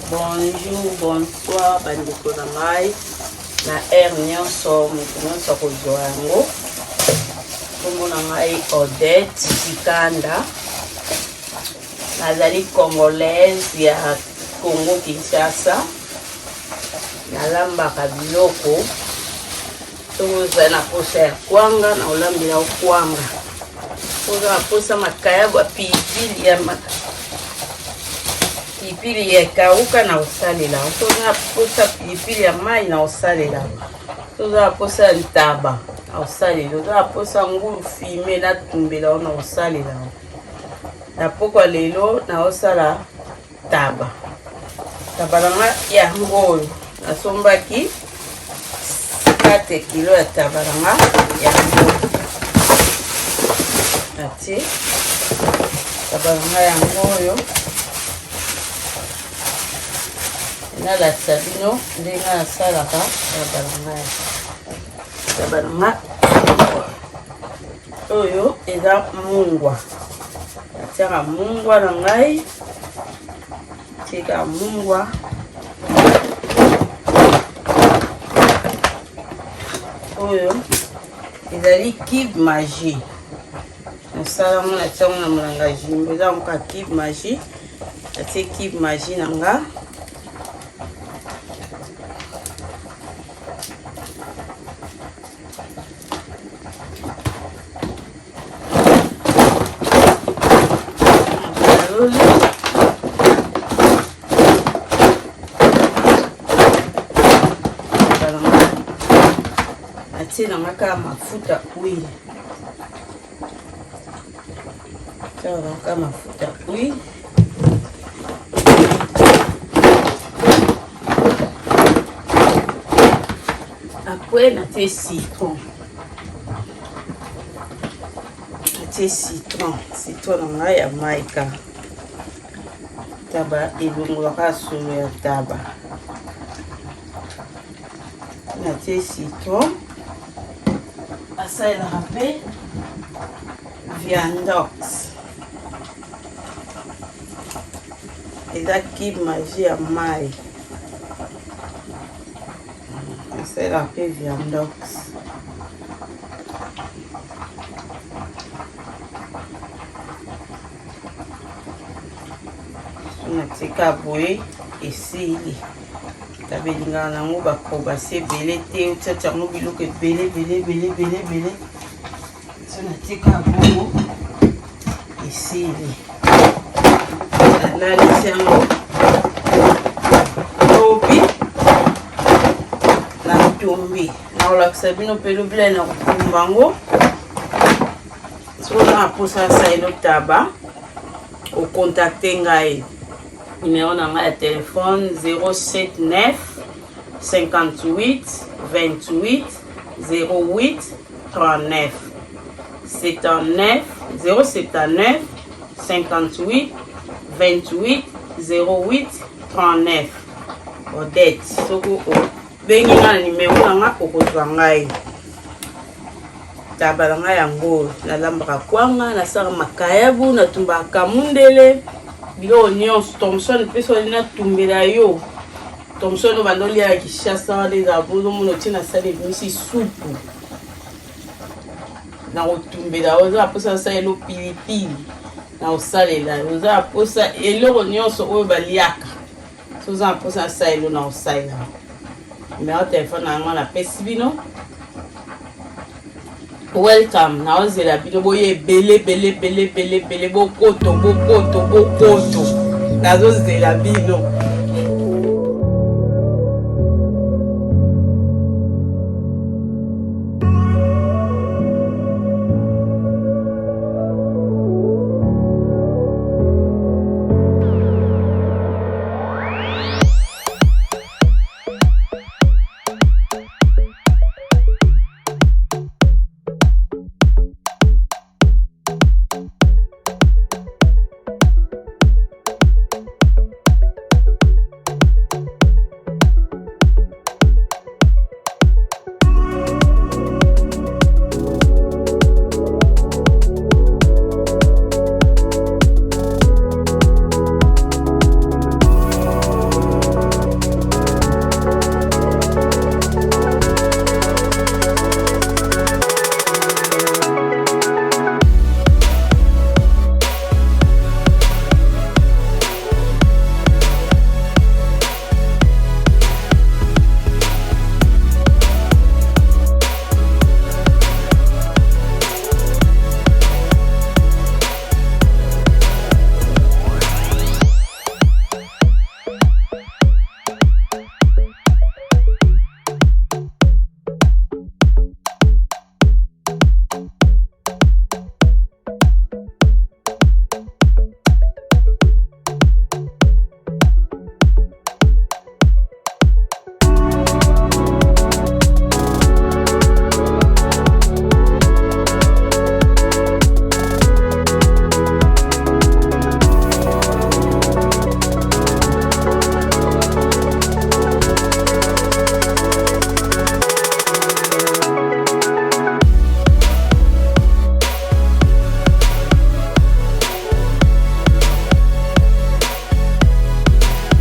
Bonjour, bonsoir, bandeko na ngai. Na air nyonso, moto nyonso kozwa yango. Kombo na ngai Odette Tikanda. Nazali Congolaise ya Congo Kinshasa. Nalambaka biloko. Toza na posa ya kwanga na olambela kwanga. Toza na posa makayabo ya pilipili ya pilipili ya kauka na osalela. Toza na posa pilipili ya mai na osalela. Toza na posa ntaba na osalela. Toza na posa ngulu fime na tumbela na osalela. Na pokwa lelo na osala taba. Taba nanga ya ngoyo. Nasombaki 4 kilo ya taba nanga ya ngoyo. Ati taba nanga ya ngoyo. La sabino ndenge nasalaka taba nanga oyo eza mungwa. Natiaka mungwa na ngai, tika mungwa oyo ezali Cube Magie. Nasala mo natiango na molanga jimbo eza moka Cube Magie. Natie Cube Magie na nga. Natie na maka mafuta huile. Sawa maka mafuta huile. Après natie citron. Natie citron na ngai ya maika. Taba elongolaka solo ya taba. Natie citron. Asalelaka mpe viandox. Eza Cube Magie ya mai. Asalelaka mpe viandox. Natika boye esili. Tabelingana nango bakobasi ebele te. Otiatia yango biloko ebele. So natika bongo esili. Nalisi yango lobi na tumbi. Naolakisa bino mpe lobila na kokumba yango. So na posa saelo taba. Okontakte ngai. Numéro na ngai ya téléphone 079 58 28 08 39 079 58 28 08 39. Odette soko bengi na numéro na nga okozwa ngai. Taba na ngai yango nalambaka kwanga nasala makayabu natumbaka mundele. Bilo nyonso Thomson peso na tumbela yo. Thomson bandoli ya Kinshasa les abuzo muno tina sale misi supu. Na otumbela oza posa sa elo pilipili. Na osalela oza posa eloko nyonso oyo baliaka. So za posa sa elo na osalela. Numéro téléphone na nga na pesi bino. Welcome na ozela bino boye bele bokoto nazozela bino